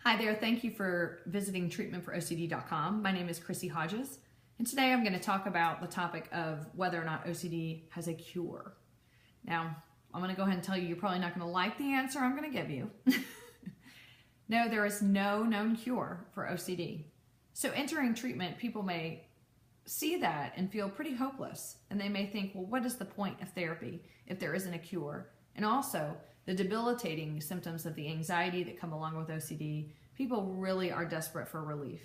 Hi there, thank you for visiting treatmentforocd.com. My name is Chrissy Hodges, and today I'm going to talk about the topic of whether or not OCD has a cure. Now, I'm going to go ahead and tell you, you're probably not going to like the answer I'm going to give you. No, there is no known cure for OCD. So entering treatment, people may see that and feel pretty hopeless, and they may think, well, what is the point of therapy if there isn't a cure? And also, the debilitating symptoms of the anxiety that come along with OCD, people really are desperate for relief.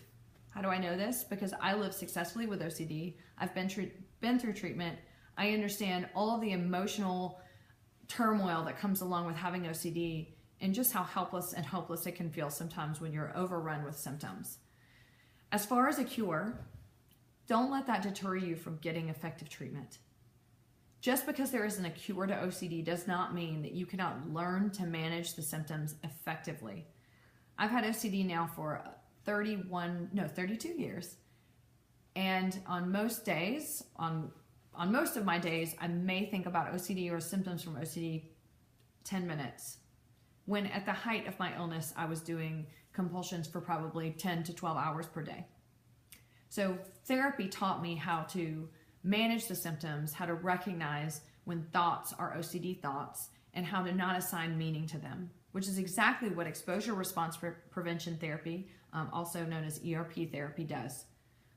How do I know this? Because I live successfully with OCD. I've been through treatment. I understand all of the emotional turmoil that comes along with having OCD and just how helpless and hopeless it can feel sometimes when you're overrun with symptoms. As far as a cure, don't let that deter you from getting effective treatment. Just because there isn't a cure to OCD does not mean that you cannot learn to manage the symptoms effectively. I've had OCD now for 32 years. And on most days, on most of my days, I may think about OCD or symptoms from OCD 10 minutes. When at the height of my illness, I was doing compulsions for probably 10 to 12 hours per day. So therapy taught me how to manage the symptoms, how to recognize when thoughts are OCD thoughts, and how to not assign meaning to them, which is exactly what exposure response prevention therapy, also known as ERP therapy, does.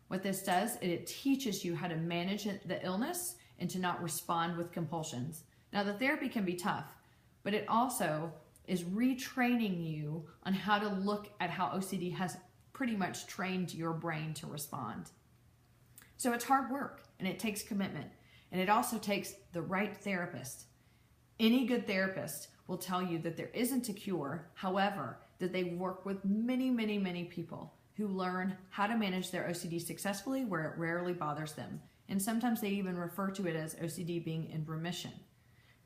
What this does, it teaches you how to manage the illness and to not respond with compulsions. Now, the therapy can be tough, but it also is retraining you on how to look at how OCD has pretty much trained your brain to respond. So it's hard work, and it takes commitment, and it also takes the right therapist. Any good therapist will tell you that there isn't a cure, however, that they work with many, many, many people who learn how to manage their OCD successfully where it rarely bothers them, and sometimes they even refer to it as OCD being in remission.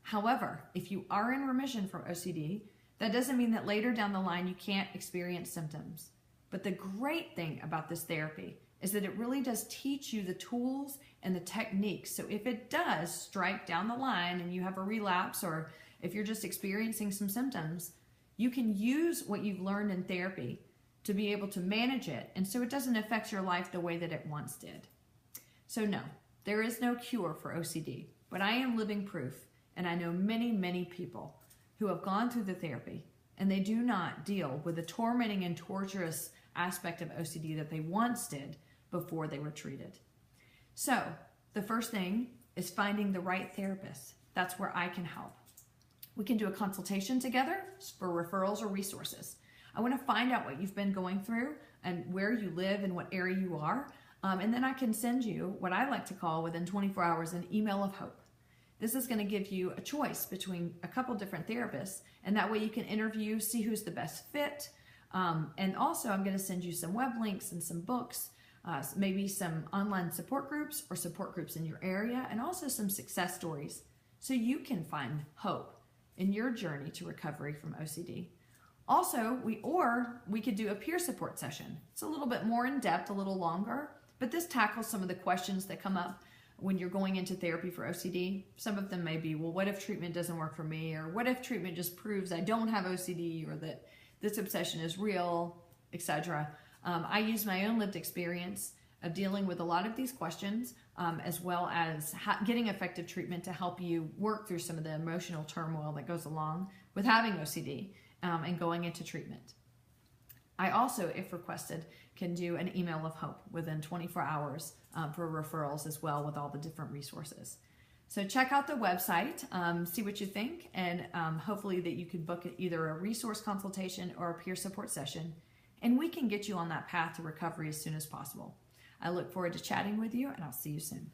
However, if you are in remission from OCD, that doesn't mean that later down the line you can't experience symptoms. But the great thing about this therapy is that it really does teach you the tools and the techniques. So if it does strike down the line and you have a relapse, or if you're just experiencing some symptoms, you can use what you've learned in therapy to be able to manage it, and so it doesn't affect your life the way that it once did. So no, there is no cure for OCD, but I am living proof, and I know many, many people who have gone through the therapy, and they do not deal with the tormenting and torturous aspect of OCD that they once did before they were treated. So the first thing is finding the right therapist. That's where I can help. We can do a consultation together for referrals or resources. I want to find out what you've been going through and where you live and what area you are, and then I can send you what I like to call within 24 hours an email of hope. This is going to give you a choice between a couple different therapists, and that way you can interview, see who's the best fit, and also I'm going to send you some web links and some books, maybe some online support groups or support groups in your area, and also some success stories so you can find hope in your journey to recovery from OCD. Also, we could do a peer support session. It's a little bit more in depth, a little longer, but this tackles some of the questions that come up when you're going into therapy for OCD. Some of them may be, well, what if treatment doesn't work for me? Or what if treatment just proves I don't have OCD, or that this obsession is real, etc. I use my own lived experience of dealing with a lot of these questions, as well as getting effective treatment to help you work through some of the emotional turmoil that goes along with having OCD and going into treatment. I also, if requested, can do an email of hope within 24 hours for referrals as well, with all the different resources. So check out the website, see what you think, and hopefully that you can book either a resource consultation or a peer support session, and we can get you on that path to recovery as soon as possible. I look forward to chatting with you, and I'll see you soon.